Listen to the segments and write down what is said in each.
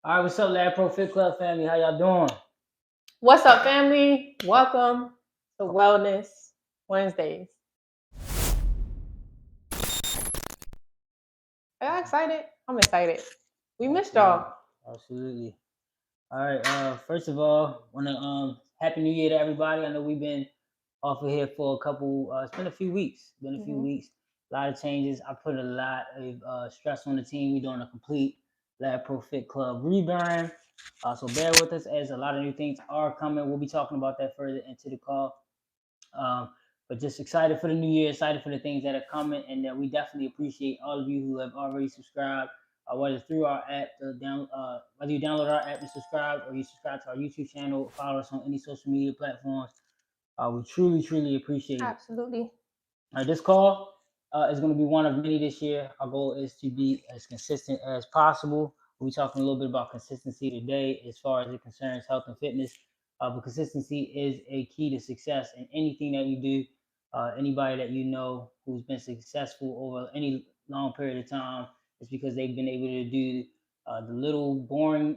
All right, what's up, Lab Pro Fit Club family? How y'all doing? What's up, family? Welcome to Wellness Wednesdays. Are y'all excited? I'm excited. We missed y'all. Absolutely. All right. First of all, wanna Happy New Year to everybody. I know we've been off of here for a couple. It's been a few weeks. A lot of changes. I put a lot of stress on the team. We're doing a complete Lab Pro Fit Club rebrand. So bear with us as a lot of new things are coming. We'll be talking about that further into the call. But just excited for the new year, excited for the things that are coming, and we definitely appreciate all of you who have already subscribed, whether through our app, whether you download our app and subscribe, or you subscribe to our YouTube channel, follow us on any social media platforms. We truly appreciate it. Absolutely. All right, this call is going to be one of many this year. Our goal is to be as consistent as possible. We'll be talking a little bit about consistency today as far as it concerns health and fitness. But consistency is a key to success in anything that you do. Anybody that you know who's been successful over any long period of time is because they've been able to do the little boring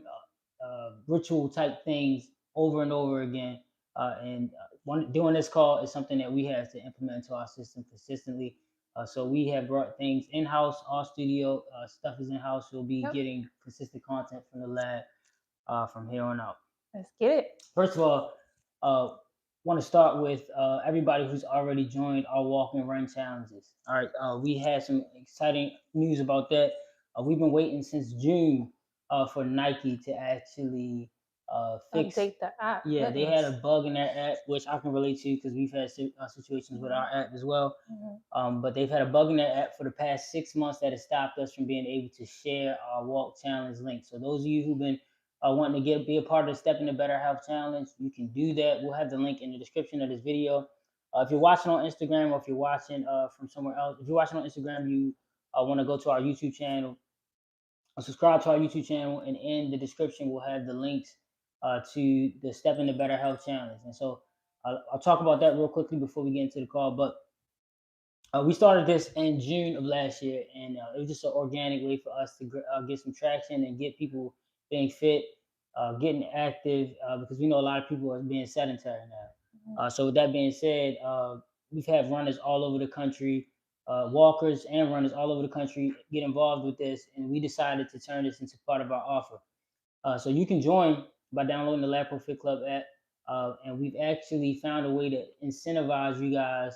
ritual type things over and over again. Doing this call is something that we have to implement into our system consistently. So we have brought things in-house, our studio stuff is in-house. We'll be getting consistent content from the lab from here on out. Let's get it. First of all, want to start with everybody who's already joined our walk and run challenges. All right, we had some exciting news about that. We've been waiting since June for Nike to actually fix Update the app. Yeah, they had a bug in their app, which I can relate to because we've had situations with our app as well. But they've had a bug in their app for the past 6 months that has stopped us from being able to share our walk challenge link. So those of you who've been wanting to be a part of the Step into Better Health Challenge, you can do that. We'll have the link in the description of this video. If you're watching on Instagram, or if you're watching from somewhere else, if you're watching on Instagram, you want to go to our YouTube channel, subscribe to our YouTube channel, and in the description we'll have the links to the Step into Better Health Challenge. And so I'll talk about that real quickly before we get into the call. But we started this in June of last year, and it was just an organic way for us to get some traction and get people being fit, getting active, because we know a lot of people are being sedentary now. So with that being said, we've had runners all over the country, walkers and runners all over the country get involved with this, and we decided to turn this into part of our offer. So you can join by downloading the Lab Pro Fit Club app, and we've actually found a way to incentivize you guys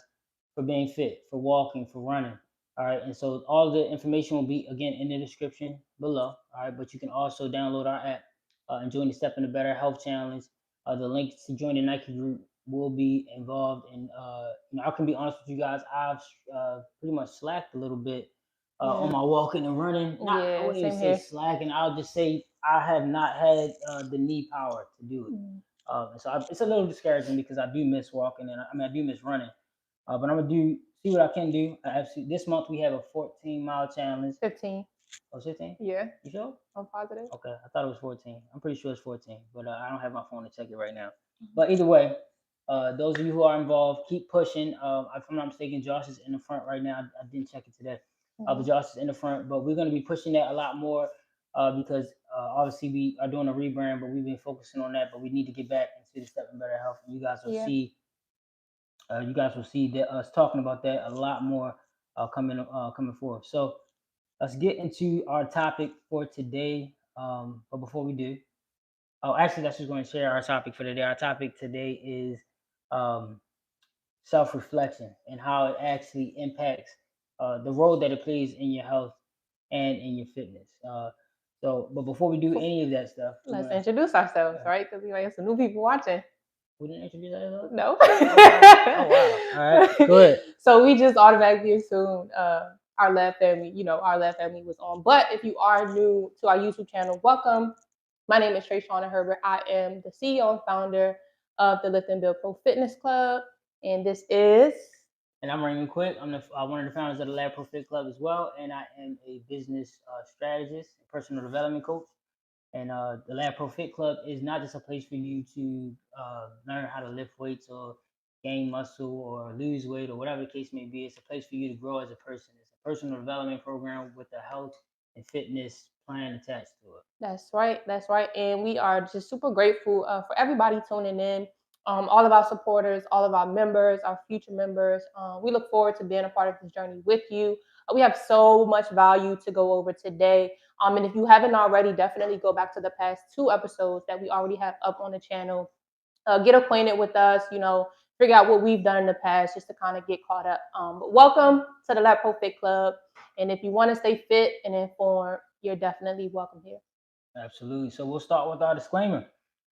for being fit, for walking, for running. All right. And so all the information will be, again, in the description below. All right. But you can also download our app and join the Step into Better Health Challenge. The link to join the Nike group will be involved. And I can be honest with you guys, I've pretty much slacked a little bit on my walking and running. I wouldn't even say slacking. I'll just say I have not had the knee power to do it. So it's a little discouraging because I do miss walking, and I do miss running. But I'm gonna see what I can do. This month we have a 14-mile challenge. 15. Oh, 15? Yeah. You sure? I'm positive. Okay, I thought it was 14. I'm pretty sure it's 14, but I don't have my phone to check it right now. But either way, those of you who are involved, keep pushing. If I'm not mistaken, Josh is in the front right now. I didn't check it today, but Josh is in the front. But we're gonna be pushing that a lot more because obviously we are doing a rebrand, but we've been focusing on that. But we need to get back into the Step in Better Health, and you guys will see. You guys will see that us talking about that a lot more coming forward. So let's get into our topic for today. But before we do, actually, that's just going to share our topic for today. Our topic today is self-reflection and how it actually impacts the role that it plays in your health and in your fitness. But before we do any of that stuff, let's introduce ourselves, right? Because we might have some new people watching. We didn't introduce ourselves? No. Oh, wow. All right, go ahead. So we just automatically assumed our Lab family, our Lab family was on. But if you are new to our YouTube channel, welcome. My name is Trey Shauna Herbert. I am the CEO and founder of the Lift and Build Pro Fitness Club. And this is... And I'm Raymond Quick. I'm one of the founders of the Lab Pro Fit Club as well. And I am a business strategist, personal development coach. And the Lab Pro Fit Club is not just a place for you to learn how to lift weights or gain muscle or lose weight or whatever the case may be. It's a place for you to grow as a person. It's a personal development program with a health and fitness plan attached to it. That's right. That's right. And we are just super grateful for everybody tuning in, all of our supporters, all of our members, our future members. We look forward to being a part of this journey with you. We have so much value to go over today. And if you haven't already, definitely go back to the past 2 episodes that we already have up on the channel. Get acquainted with us, figure out what we've done in the past just to kind of get caught up. But welcome to the Lab Pro Fit Club. And if you want to stay fit and informed, you're definitely welcome here. Absolutely. So we'll start with our disclaimer.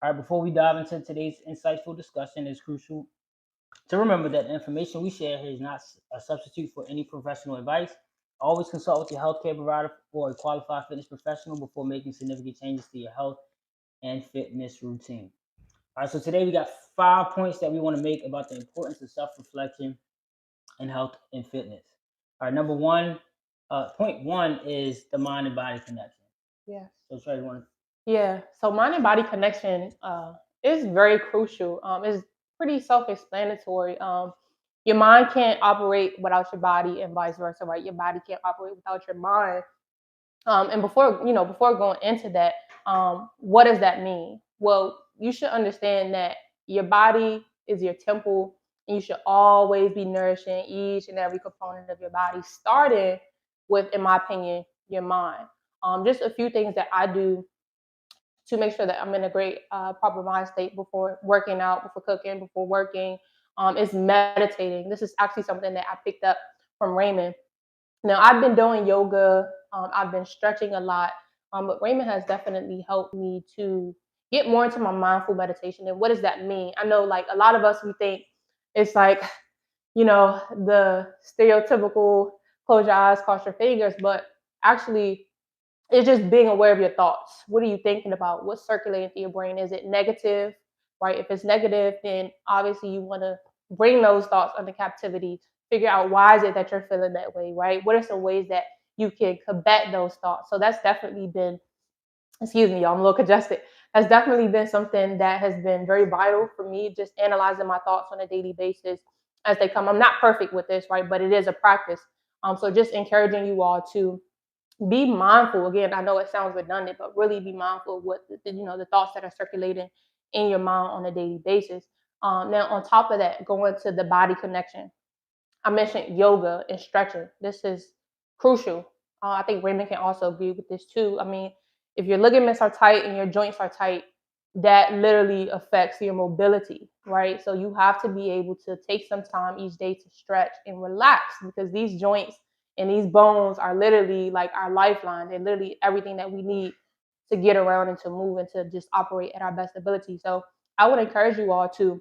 All right, before we dive into today's insightful discussion, it's crucial to remember that the information we share here is not a substitute for any professional advice. Always consult with your healthcare provider or a qualified fitness professional before making significant changes to your health and fitness routine. All right, so today we got 5 points that we want to make about the importance of self-reflection in health and fitness. All right, number one, point one is the mind and body connection. Yes. So Trey, you want to? Yeah. So mind and body connection is very crucial. It's pretty self-explanatory. Your mind can't operate without your body, and vice versa, right? Your body can't operate without your mind. And before going into that, what does that mean? Well, you should understand that your body is your temple, and you should always be nourishing each and every component of your body, starting with, in my opinion, your mind. Just a few things that I do to make sure that I'm in a great, proper mind state before working out, before cooking, before working, is meditating. This is actually something that I picked up from Raymond. Now, I've been doing yoga, I've been stretching a lot, but Raymond has definitely helped me to get more into my mindful meditation. And what does that mean? I know, like, a lot of us, we think it's like, the stereotypical close your eyes, cross your fingers, but actually, it's just being aware of your thoughts. What are you thinking about? What's circulating through your brain? Is it negative, right? If it's negative, then obviously you want to bring those thoughts under captivity. Figure out why is it that you're feeling that way, right? What are some ways that you can combat those thoughts? So that's definitely been, excuse me, y'all, I'm a little congested. That's definitely been something that has been very vital for me, just analyzing my thoughts on a daily basis as they come. I'm not perfect with this, right? But it is a practice. So just encouraging you all to be mindful. Again, I know it sounds redundant, but really be mindful of what the thoughts that are circulating in your mind on a daily basis. Now, on top of that, going to the body connection. I mentioned yoga and stretching. This is crucial. I think Raymond can also agree with this too. I mean, if your ligaments are tight and your joints are tight, that literally affects your mobility, right? So you have to be able to take some time each day to stretch and relax, because these joints and these bones are literally like our lifeline. They're literally everything that we need to get around and to move and to just operate at our best ability. So I would encourage you all to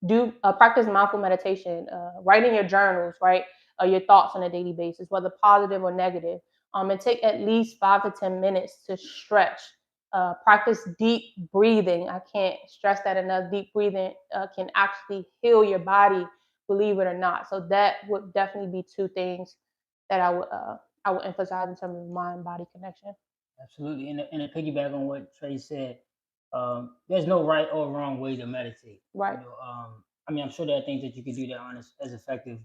do practice mindful meditation, write in your journals, right? Your thoughts on a daily basis, whether positive or negative, and take at least 5 to 10 minutes to stretch. Practice deep breathing. I can't stress that enough. Deep breathing can actually heal your body, believe it or not. So that would definitely be 2 things that I would emphasize in terms of mind body connection. Absolutely. And to piggyback on what Trey said, there's no right or wrong way to meditate. Right. I mean, I'm sure there are things that you could do that aren't as effective.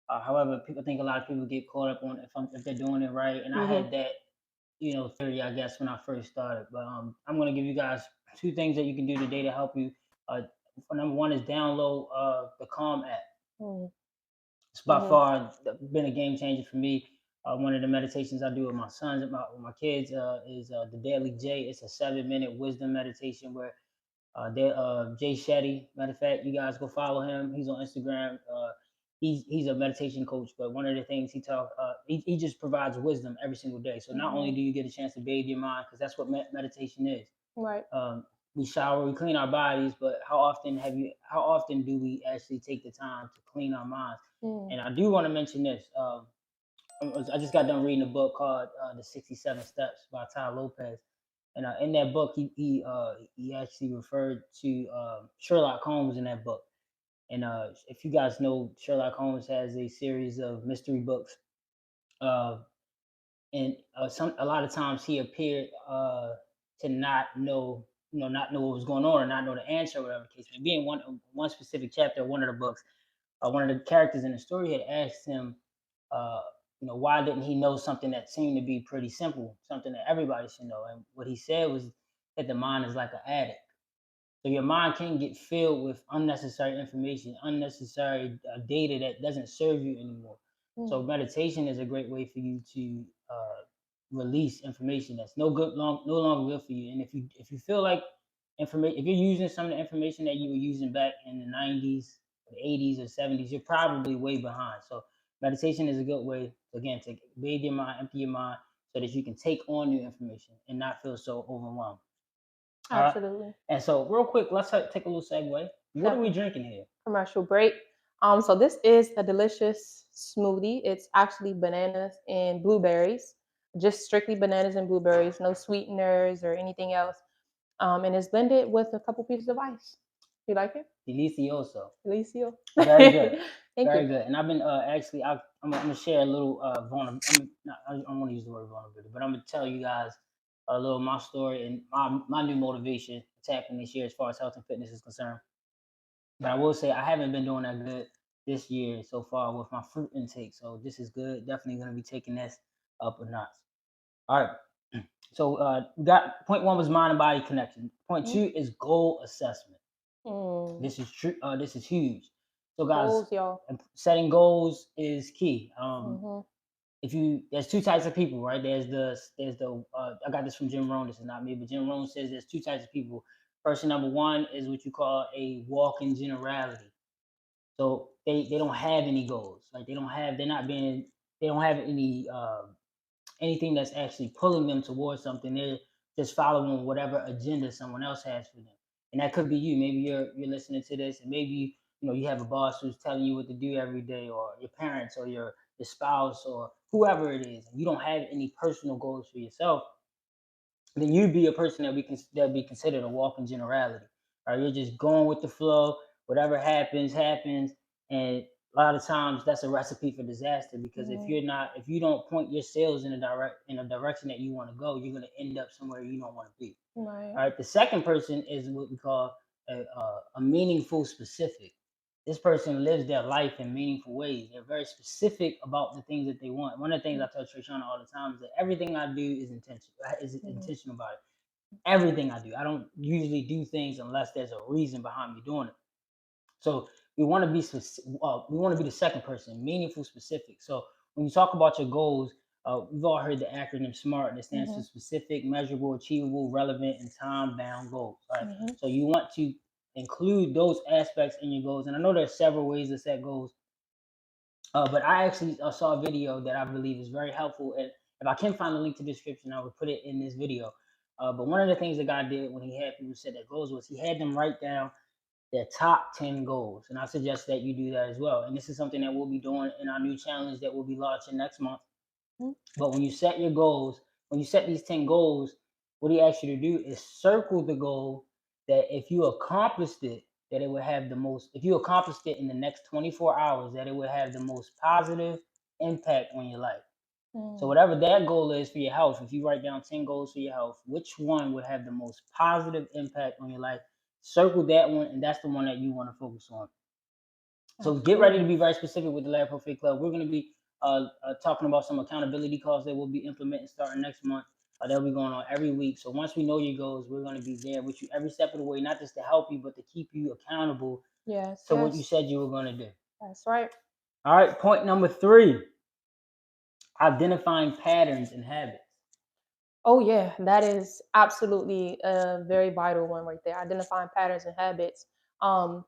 However, people think a lot of people get caught up on if they're doing it right. And I had that, theory, I guess, when I first started. But I'm going to give you guys 2 things that you can do today to help you. Number one is download the Calm app. It's by far been a game changer for me. One of the meditations I do with my sons and my kids is the Daily J. It's a 7-minute wisdom meditation where Jay Shetty. Matter of fact, you guys go follow him. He's on Instagram. He's a meditation coach, but one of the things he just provides wisdom every single day. So not only do you get a chance to bathe your mind, because that's what meditation is. Right. We shower, we clean our bodies, but how often do we actually take the time to clean our minds? And I do want to mention this. I just got done reading a book called The 67 Steps by Tai López. And in that book, he actually referred to Sherlock Holmes in that book. And if you guys know, Sherlock Holmes has a series of mystery books. And a lot of times he appeared to not know what was going on, or not know the answer, or whatever the case may be. In one specific chapter of one of the books, one of the characters in the story had asked him, why didn't he know something that seemed to be pretty simple, something that everybody should know? And what he said was that the mind is like an addict. So your mind can get filled with unnecessary information, unnecessary data that doesn't serve you anymore. So meditation is a great way for you to release information that's no longer good for you. And if you feel like information, if you're using some of the information that you were using back in the 90s, the 80s, or 70s, you're probably way behind. So meditation is a good way, again, to bathe your mind, empty your mind, so that you can take on new information and not feel so overwhelmed. Absolutely. And so, real quick, let's take a little segue. What are we drinking here? Commercial break. So this is a delicious smoothie. It's actually bananas and blueberries, just strictly bananas and blueberries, no sweeteners or anything else. And it's blended with a couple pieces of ice. You like it? Delicioso. Delicioso. Very good. Thank Very you. good. And I've been actually, I'm gonna share a little vulnerability. I don't want to use the word vulnerability, but I'm gonna tell you guys a little my story and my new motivation attacking this year as far as health and fitness is concerned. But I will say I haven't been doing that good this year so far with my fruit intake. So this is good. Definitely gonna be taking this up a notch. All right. So we got point one was mind and body connection. Point two is goal assessment. This is true. This is huge. So guys, Goals, y'all. setting goals is key. There's two types of people, right? There's the I got this from Jim Rohn. This is not me, but Jim Rohn says there's two types of people. Person number one is what you call a walking generality. So they don't have any goals. Like they don't have any anything that's actually pulling them towards something. They're just following whatever agenda someone else has for them. And that could be you. Maybe you're listening to this, and maybe you have a boss who's telling you what to do every day, or your parents, or your spouse, or whoever it is, and you don't have any personal goals for yourself. Then you'd be a person that be considered a walking generality. Right? You're just going with the flow. Whatever happens, happens. And a lot of times that's a recipe for disaster, because if you don't point your sails in a direction that you want to go, you're going to end up somewhere you don't want to be. Right. All right. The second person is what we call a meaningful specific. This person lives their life in meaningful ways. They're very specific about the things that they want. One of the things I tell Trishana all the time is that everything I do is intentional. Intentional about it. Everything I do. I don't usually do things unless there's a reason behind me doing it. So we want to be the second person, meaningful, specific. So when you talk about your goals, we've all heard the acronym SMART that stands for specific, measurable, achievable, relevant, and time-bound goals. Right? So you want to include those aspects in your goals. And I know there's several ways to set goals, but I actually saw a video that I believe is very helpful. And if I can find the link to the description, I would put it in this video. But one of the things the guy did when he had people set their goals was he had them write down their top 10 goals. And I suggest that you do that as well. And this is something that we'll be doing in our new challenge that we'll be launching next month. But when you set your goals, when you set these 10 goals, what he asks you to do is circle the goal that if you accomplished it, that it would have the most, if you accomplished it in the next 24 hours, that it would have the most positive impact on your life. So whatever that goal is for your health, if you write down 10 goals for your health, which one would have the most positive impact on your life? Circle that one, and that's the one that you want to focus on. So get ready to be very specific with the Lab Perfect Club. We're going to be talking about some accountability calls that we'll be implementing starting next month. They'll be going on every week. So once we know your goals, we're going to be there with you every step of the way, not just to help you, but to keep you accountable to what you said you were going to do. That's right. All right, point number 3, identifying patterns and habits. Oh yeah, that is absolutely a very vital one right there. Identifying patterns and habits. I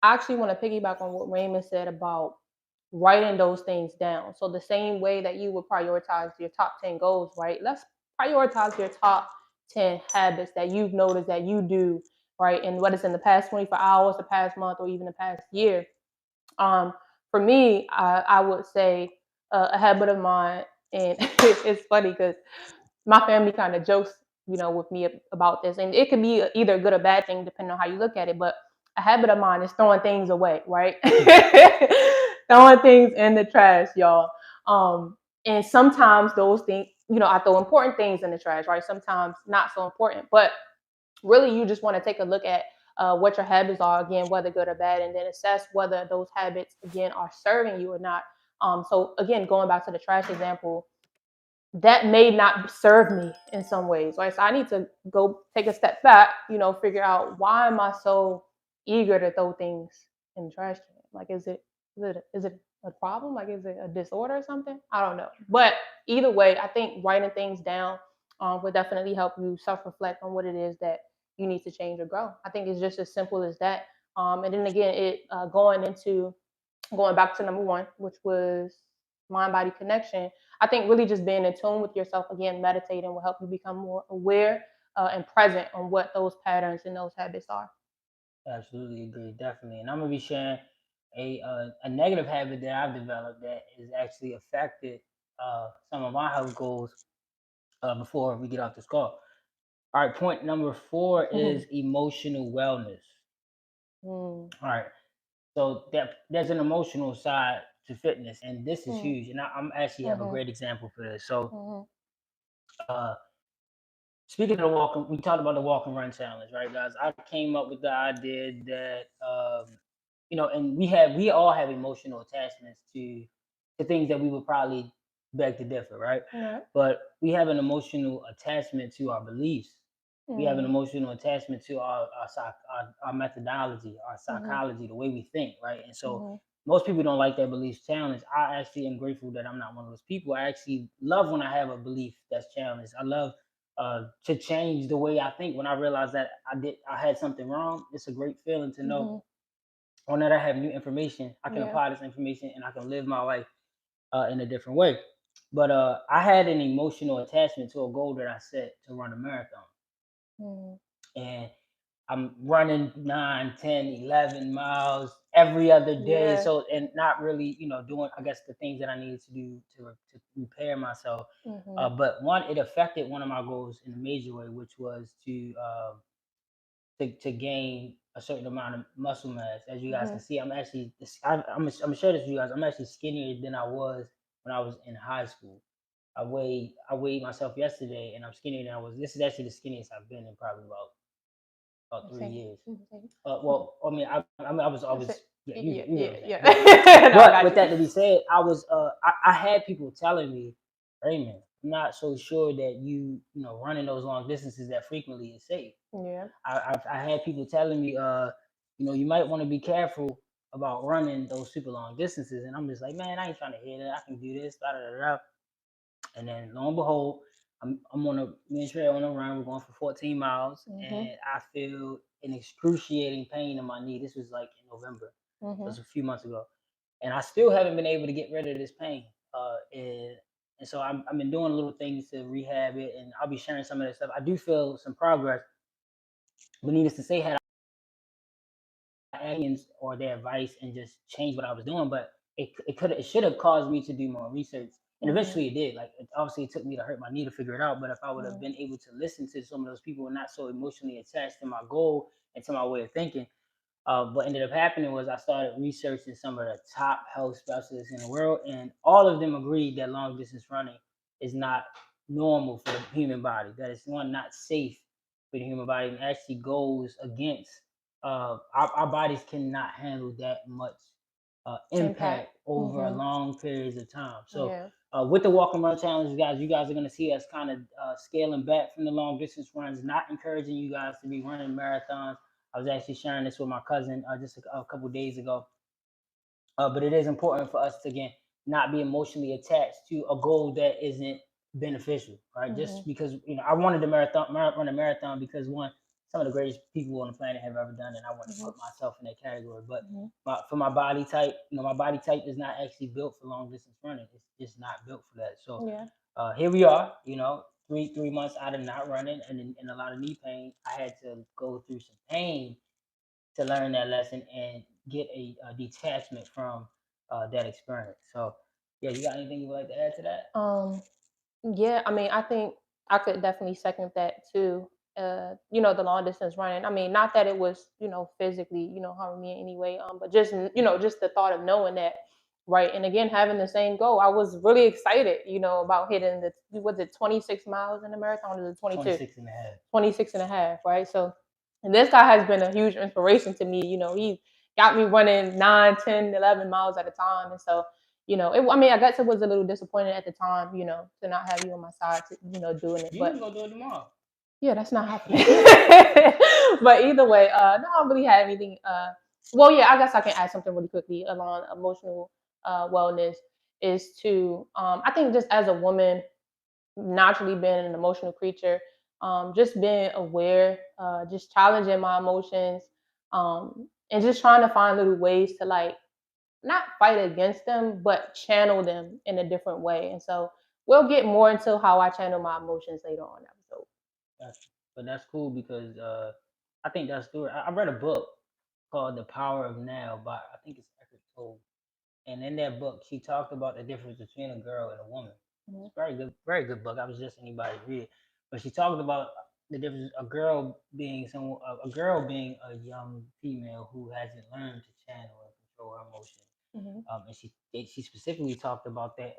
actually want to piggyback on what Raymond said about writing those things down. So the same way that you would prioritize your top 10 goals, right? Let's prioritize your top 10 habits that you've noticed that you do, right? And what is in the past 24 hours, the past month, or even the past year. For me, I would say a habit of mine, and it's funny because my family kind of jokes, with me about this, and it could be either a good or bad thing depending on how you look at it. But a habit of mine is throwing things away, right? Throwing things in the trash, y'all. And sometimes those things, I throw important things in the trash, right? Sometimes not so important, but really you just want to take a look at what your habits are, again, whether good or bad, and then assess whether those habits, again, are serving you or not. So again, going back to the trash example, that may not serve me in some ways, right? So I need to go take a step back, figure out, why am I so eager to throw things in the trash can? Like, is it a problem? Like, is it a disorder or something? I don't know. But either way, I think writing things down will definitely help you self-reflect on what it is that you need to change or grow. I think it's just as simple as that. And then again, going back to number one, which was mind-body connection. I think really just being in tune with yourself, again, meditating will help you become more aware and present on what those patterns and those habits are. Absolutely agree, definitely. And I'm gonna be sharing a negative habit that I've developed that has actually affected some of my health goals before we get off this call. All right, point number 4 is emotional wellness. All right, so there's an emotional side to fitness, and this is huge. And I'm actually have a great example for this. So, uh, speaking of the walk, we talked about the walk and run challenge, right, guys? I came up with the idea that and we all have emotional attachments to things that we would probably beg to differ, right? Yeah. But we have an emotional attachment to our beliefs. We have an emotional attachment to our methodology, our psychology, the way we think, right? And so most people don't like that beliefs challenge. I actually am grateful that I'm not one of those people. I actually love when I have a belief that's challenged. I love to change the way I think. When I realize that I had something wrong, it's a great feeling to know. Or that I have new information, I can apply this information and I can live my life in a different way. But I had an emotional attachment to a goal that I set to run a marathon. And I'm running 9, 10, 11 miles every other day. Yeah. So, and not really, doing, I guess, the things that I needed to do to repair myself. But one, it affected one of my goals in a major way, which was to gain a certain amount of muscle mass. As you guys can see, I'm actually, I'm gonna share this with you guys. I'm actually skinnier than I was when I was in high school. I weighed myself yesterday, and I'm skinnier than I was. This is actually the skinniest I've been in probably about 3 years. Well, I mean, I was always, yeah, you know what I'm saying. But with that to be said, I had people telling me, hey man, I'm not so sure that running those long distances that frequently is safe. Yeah. I had people telling me, you might want to be careful about running those super long distances, and I'm just like, man, I ain't trying to hear that. I can do this, da da da da. And then lo and behold, I'm on me and Trey on a run. We're going for 14 miles, and I feel an excruciating pain in my knee. This was like in November. It was a few months ago, and I still haven't been able to get rid of this pain. And so I've been doing little things to rehab it, and I'll be sharing some of that stuff. I do feel some progress, but needless to say, had aliens or their advice and just change what I was doing, but it should have caused me to do more research. And eventually it did. Like obviously it took me to hurt my knee to figure it out. But if I would have been able to listen to some of those people and not so emotionally attached to my goal and to my way of thinking, what ended up happening was I started researching some of the top health specialists in the world, and all of them agreed that long distance running is not normal for the human body. That it's one, not safe for the human body, and actually goes against our bodies cannot handle that much impact over long periods of time. So with the walk and run challenge, you guys are going to see us kind of scaling back from the long distance runs, not encouraging you guys to be running marathons. I was actually sharing this with my cousin just a couple days ago. But it is important for us to, again, not be emotionally attached to a goal that isn't beneficial, right? Just because I wanted to run a marathon because one, some of the greatest people on the planet have ever done, and I want to put myself in that category. But for my body type, my body type is not actually built for long distance running. It's just not built for that. So here we are, 3 months out of not running and a lot of knee pain. I had to go through some pain to learn that lesson and get a detachment from that experience. So, yeah, you got anything you would like to add to that? Yeah, I mean, I think I could definitely second that too. The long distance running. I mean, not that it was, physically, harming me in any way, but just the thought of knowing that, right? And again, having the same goal, I was really excited, about hitting was it 26 miles in the marathon, or was it 22? 26 and a half. 26 and a half, right? So, and this guy has been a huge inspiration to me. He got me running 9, 10, 11 miles at a time. And so, I mean, I guess it was a little disappointing at the time, to not have you on my side, to, doing it. You But can go do it tomorrow. yeah, that's not happening. But either way, no, I don't really have anything. Well, yeah, I guess I can add something really quickly along emotional wellness is to, I think just as a woman, naturally being an emotional creature, just being aware, just challenging my emotions, and just trying to find little ways to like not fight against them, but channel them in a different way. And so we'll get more into how I channel my emotions later on in the episode. But that's cool because I think that's good. I read a book called The Power of Now by I think it's Eckhart Tolle, and in that book she talked about the difference between a girl and a woman. Mhm. It's very good book. I was just anybody to read it, but she talked about the difference a girl being a girl being a young female who hasn't learned to channel and control her emotions. Mhm. And she specifically talked about that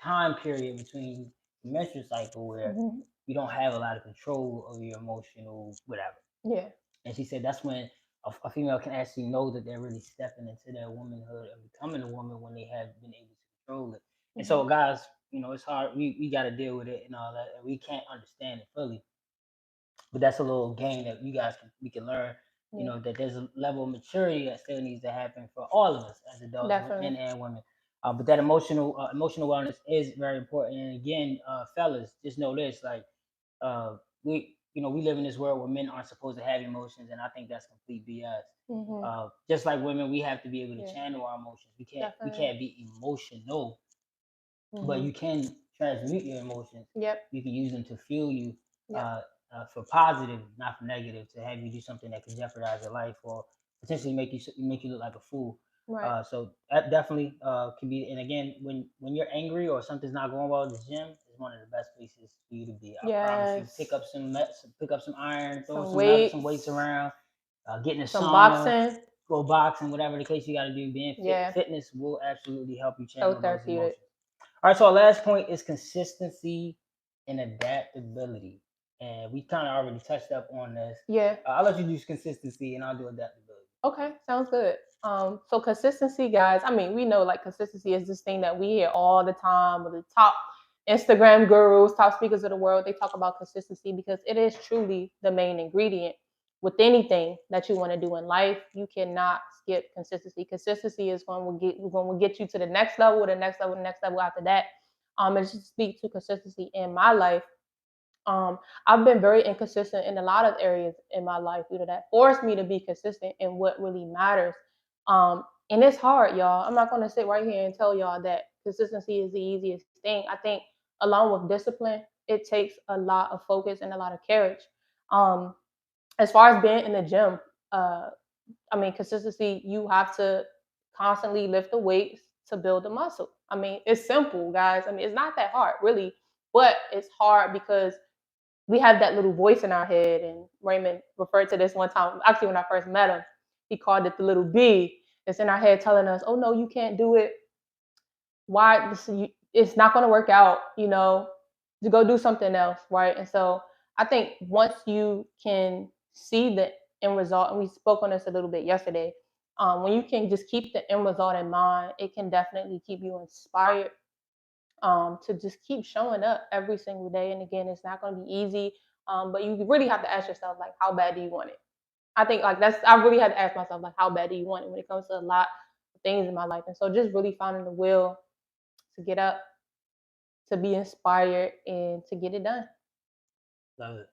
time period between the menstrual cycle where Mhm. you don't have a lot of control over your emotional whatever. Yeah. And she said that's when a female can actually know that they're really stepping into their womanhood and becoming a woman when they have been able to control it. And so, Mhm. guys, it's hard. We got to deal with it and all that, and we can't understand it fully. But that's a little game that we can learn. Yeah. That there's a level of maturity that still needs to happen for all of us as adults, men Definitely. and women. But that emotional wellness is very important. And again, fellas, just know this: like we live in this world where men aren't supposed to have emotions, and I think that's complete BS. Mhm. Just like women, we have to be able to Yeah. channel our emotions. We Definitely. can't be emotional, but Mhm. you can transmute your emotions. Yep. You can use them to fuel you Yep. uh, for positive, not for negative, to have you do something that could jeopardize your life or potentially make you look like a fool. Right. So that definitely can be. And again, when you're angry or something's not going well at the gym, is one of the best places for you to be. I promise you. Yes. Pick up some iron, throw Some some weights weights. around, get in a Some sauna, boxing. go boxing, whatever the case you got to do. Being Yeah. fitness will absolutely help you So channel those therapeutic. emotions. All right, so our last point is consistency and adaptability. And we kind of already touched up on this. Yeah. I'll let you do consistency and I'll do adaptability. Okay. Sounds good. So consistency, guys. I mean, we know like consistency is this thing that we hear all the time with the top Instagram gurus, top speakers of the world. They talk about consistency because it is truly the main ingredient with anything that you want to do in life. You cannot skip consistency. Consistency is going to get you to the next level, the next level, the next level after that. And just speak to consistency in my life. I've been very inconsistent in a lot of areas in my life due to that. Forced me to be consistent in what really matters. And it's hard, y'all. I'm not going to sit right here and tell y'all that consistency is the easiest thing. I think along with discipline, it takes a lot of focus and a lot of courage. Um, as far as being in the gym, uh, I mean, consistency, you have to constantly lift the weights to build the muscle. I mean, it's simple, guys. I mean, it's not that hard, really, but it's hard because we have that little voice in our head. And Raymond referred to this one time. Actually, when I first met him, he called it the little bee. It's in our head telling us, "Oh no, you can't do it. Why? It's not going to work out. To go do something else, right?" And so I think once you can see the end result, and we spoke on this a little bit yesterday, when you can just keep the end result in mind, it can definitely keep you inspired to just keep showing up every single day. And again, it's not going to be easy, but you really have to ask yourself, like, how bad do you want it? I think like I really had to ask myself, like, how bad do you want it when it comes to a lot of things in my life? And so just really finding the will to get up, to be inspired, and to get it done. Love it.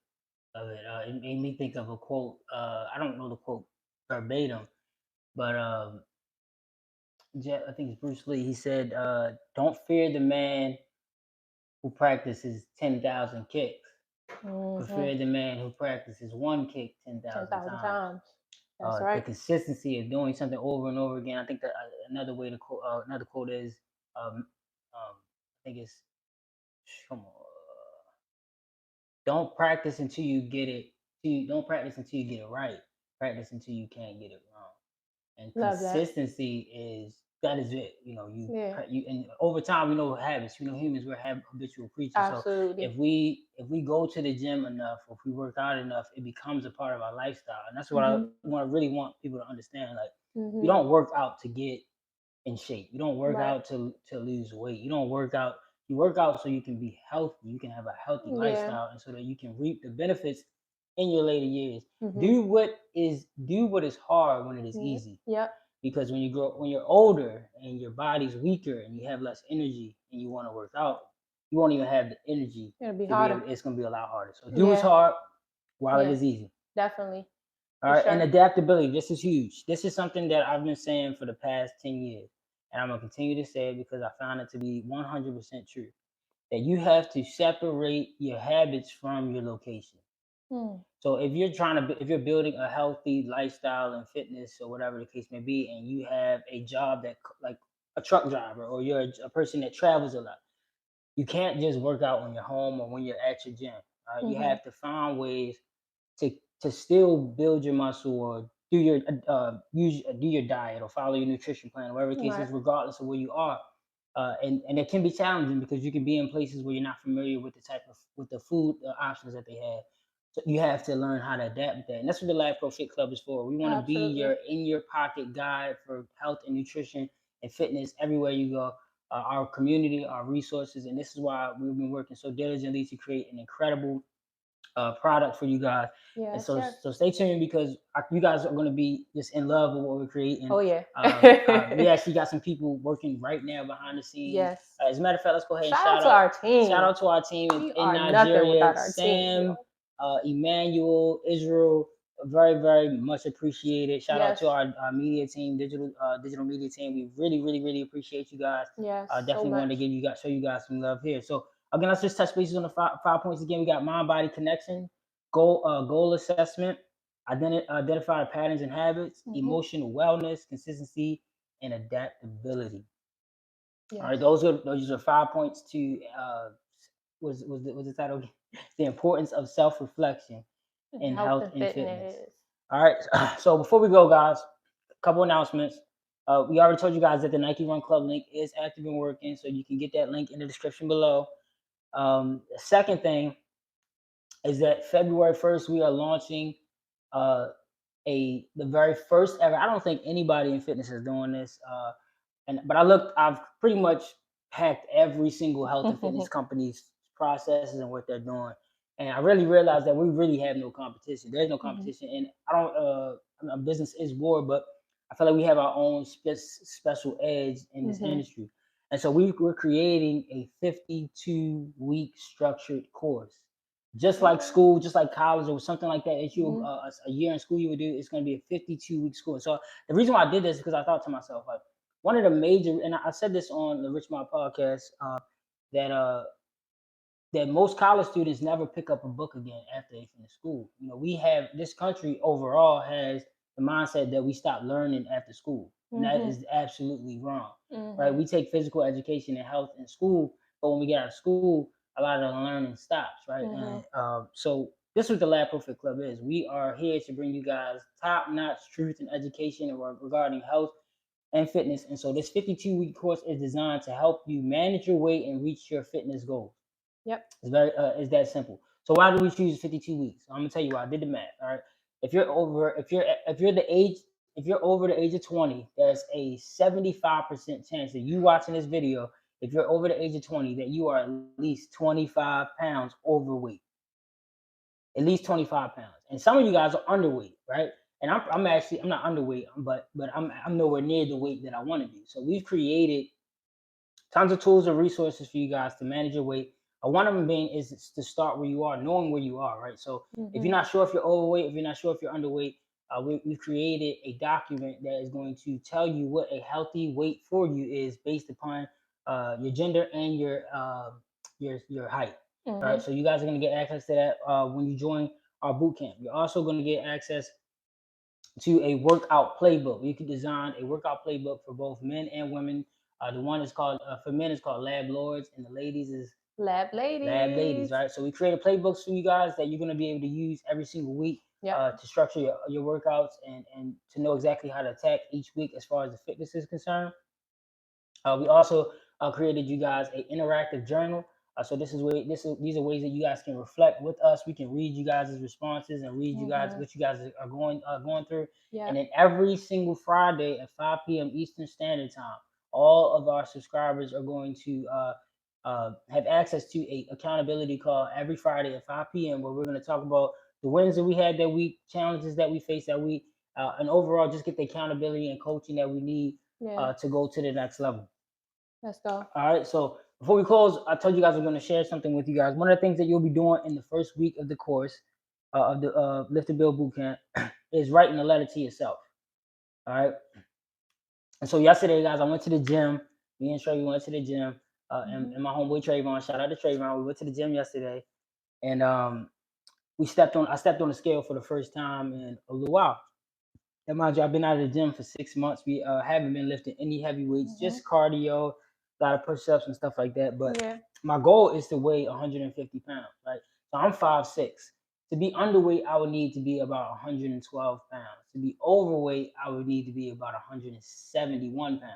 Love it. It made me think of a quote. I don't know the quote verbatim, but I think it's Bruce Lee. He said, "Don't fear the man who practices 10,000 kicks, but Mm-hmm. fear the man who practices one kick 10,000 10,000 times." times. That's The right. consistency of doing something over and over again. I think that another way to quote another quote is, I think it's, come on, don't practice until you get it. Don't practice until you get it right. Practice until you can't get it wrong. And Love that. consistency that is it. Yeah, You and over time we know habits. Humans we're habitual creatures. So absolutely. if we go to the gym enough, or if we work out enough, it becomes a part of our lifestyle. And that's what I Mm-hmm. want to really want people to understand. Like you Mm-hmm. don't work out to get in shape. You don't work Right. out to lose weight. You don't work out. You work out so you can be healthy. You can have a healthy Yeah. lifestyle, and so that you can reap the benefits in your later years. Mm-hmm. Do what is hard when it is easy. Yep. Because when you're older and your body's weaker and you have less energy and you want to work out, you won't even have the energy It'll be to be harder. able. It's going to be a lot harder. So do what's Yeah. hard while it Yeah. is easy. Definitely. All For right, and sure. adaptability. This is huge. This is something that I've been saying for the past 10 years, and I'm gonna continue to say it because I found it to be 100% true. That you have to separate your habits from your location. Mm. So if you're building a healthy lifestyle and fitness or whatever the case may be, and you have a job like a truck driver, or you're a person that travels a lot, you can't just work out when you're home or when you're at your gym. You Mm-hmm. have to find ways to still build your muscle or do your diet or follow your nutrition plan, whatever the case Right. is, regardless of where you are. And it can be challenging because you can be in places where you're not familiar with the food options that they have. So you have to learn how to adapt with that, and that's what the Lab Pro Fit Club is for. We want to be Absolutely. your in your pocket guide for health and nutrition and fitness everywhere you go. Our community, our resources, and this is why we've been working so diligently to create an incredible product for you guys. And Yes. so Yes. so stay tuned because you guys are going to be just in love with what we're creating. Oh yeah. We actually got some people working right now behind the scenes. Yes. As a matter of fact, let's go ahead and Shout out to our shout team. out to our team We in are nothing Nigeria, without our team. Sam, Emmanuel, Israel. Very, very much appreciated. Shout out Yes. to our media team, digital media team. We really, really, really appreciate you guys. Yes. So Definitely wanted to show you guys some love here. So again, let's just touch bases on the five points again. We got mind body connection, goal assessment, identify patterns and habits, emotional wellness, consistency, and adaptability. Yes. All right, those are 5 points to was the title again? The importance of self reflection in health and fitness. All right, so before we go, guys, a couple announcements. We already told you guys that the Nike Run Club link is active and working, so you can get that link in the description below. The second thing is that February 1st we are launching uh, the very first ever. I don't think anybody in fitness is doing this. But I've pretty much hacked every single health and fitness company's processes and what they're doing. And I really realized that we really have no competition. There's no competition, and I don't. Business is war, but I feel like we have our own special edge in this industry. And so we're creating a 52-week structured course, just like school, just like college or something like that. If you a year in school you would do, it's going to be a 52-week school. So the reason why I did this is because I thought to myself, like, one of the major, and I said this on the Rich Mod podcast, that that most college students never pick up a book again after they finish school. We have this country overall has the mindset that we stop learning after school, and that is absolutely wrong. Right? We take physical education and health in school, but when we get out of school, a lot of the learning stops. Right? And so this is what the Lab Pro Fit Club is. We are here to bring you guys top-notch truth and education regarding health and fitness. And so this 52-week course is designed to help you manage your weight and reach your fitness goals. Yep. It's that simple. So why do we choose 52 weeks? I'm gonna tell you why. I did the math. All right. If you're over the age of 20, there's a 75% chance that you watching this video, if you're over the age of 20, that you are at least 25 pounds overweight. At least 25 pounds. And some of you guys are underweight, right? And I'm not underweight, but I'm nowhere near the weight that I want to be. So we've created tons of tools and resources for you guys to manage your weight. One of them being is to start where you are, knowing where you are, right? So if you're not sure if you're overweight, if you're not sure if you're underweight, we've created a document that is going to tell you what a healthy weight for you is based upon your gender and your height. All right, so you guys are going to get access to that when you join our boot camp. You're also going to get access to a workout playbook. You can design a workout playbook for both men and women. The one is called for men is called Lab Lords, and the ladies is Lab Ladies. Lab Ladies, right? So we created playbooks for you guys that you're going to be able to use every single week to structure your workouts and to know exactly how to attack each week as far as the fitness is concerned. We also created you guys an interactive journal. So these are ways that you guys can reflect with us. We can read you guys' responses and read you guys what you guys are going through. And then every single Friday at 5 p.m. Eastern Standard Time, all of our subscribers are going to have access to a accountability call every Friday at 5 p.m. where we're going to talk about the wins that we had that week, challenges that we faced that week, and overall just get the accountability and coaching that we need to go to the next level. Let's go. All right. So before we close, I told you guys I'm going to share something with you guys. One of the things that you'll be doing in the first week of the course of the Lift and Build Bootcamp is writing a letter to yourself. All right. And so yesterday, guys, I went to the gym. Me and Trey went to the gym, and my homeboy Trayvon. Shout out to Trayvon. We went to the gym yesterday, and I stepped on the scale for the first time in a little while. And mind you, I've been out of the gym for 6 months. We haven't been lifting any heavy weights, just cardio, a lot of push-ups and stuff like that. But my goal is to weigh 150 pounds, right? So I'm 5'6". To be underweight, I would need to be about 112 pounds. To be overweight, I would need to be about 171 pounds.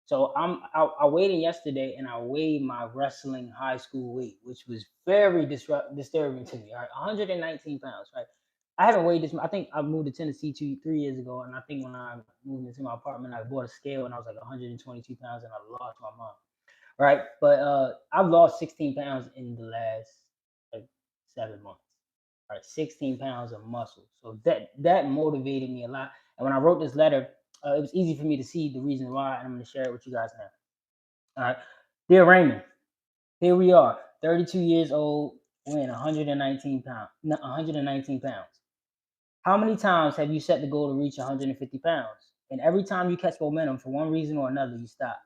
So I weighed in yesterday, and I weighed my wrestling high school weight, which was very disturbing to me. All right, 119 pounds, right? I haven't weighed this. I think I moved to Tennessee 3 years ago, and I think when I moved into my apartment, I bought a scale, and I was like 122 pounds, and I lost my mind. Right, but I've lost 16 pounds in the last like 7 months. All right, 16 pounds of muscle. So that motivated me a lot. And when I wrote this letter, it was easy for me to see the reason why, and I'm going to share it with you guys now. All right, dear Raymond, here we are, 32 years old, weighing 119 pounds. 119 pounds. How many times have you set the goal to reach 150 pounds? And every time you catch momentum for one reason or another, you stop.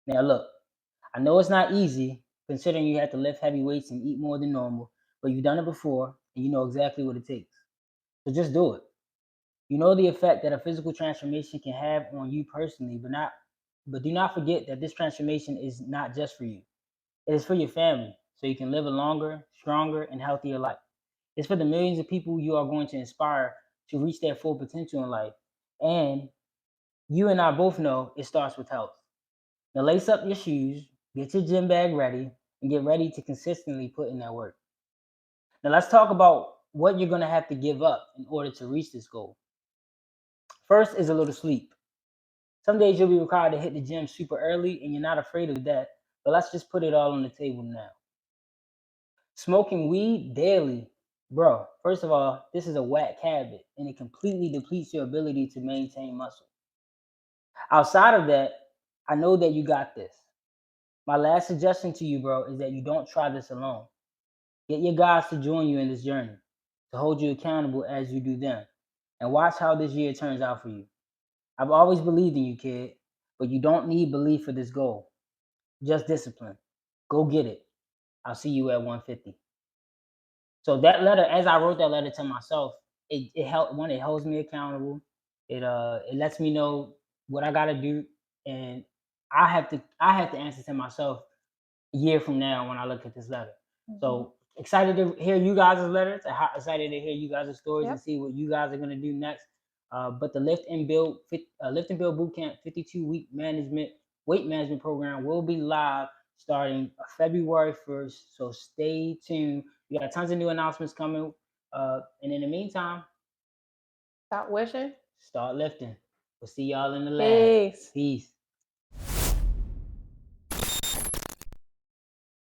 Now look, I know it's not easy considering you have to lift heavy weights and eat more than normal, but you've done it before and you know exactly what it takes. So just do it. You know the effect that a physical transformation can have on you personally, but do not forget that this transformation is not just for you. It is for your family, so you can live a longer, stronger, and healthier life. It's for the millions of people you are going to inspire to reach their full potential in life. And you and I both know it starts with health. Now lace up your shoes, get your gym bag ready, and get ready to consistently put in that work. Now let's talk about what you're going to have to give up in order to reach this goal. First is a little sleep. Some days you'll be required to hit the gym super early, and you're not afraid of that, but let's just put it all on the table now. Smoking weed daily, bro, first of all, this is a whack habit, and it completely depletes your ability to maintain muscle. Outside of that, I know that you got this. My last suggestion to you, bro, is that you don't try this alone. Get your guys to join you in this journey, to hold you accountable as you do them, and watch how this year turns out for you. I've always believed in you, kid, but you don't need belief for this goal. Just discipline. Go get it. I'll see you at 150. So that letter, as I wrote that letter to myself, it helped. One, it holds me accountable. It lets me know what I gotta do, and I have to answer to myself a year from now when I look at this letter. So excited to hear you guys' letters. Excited to hear you guys' stories and see what you guys are gonna do next. But the Lift and Build Bootcamp 52-week weight management program will be live starting February 1st. So stay tuned. We got tons of new announcements coming. And in the meantime, stop wishing. Start lifting. We'll see y'all in the lab. Peace.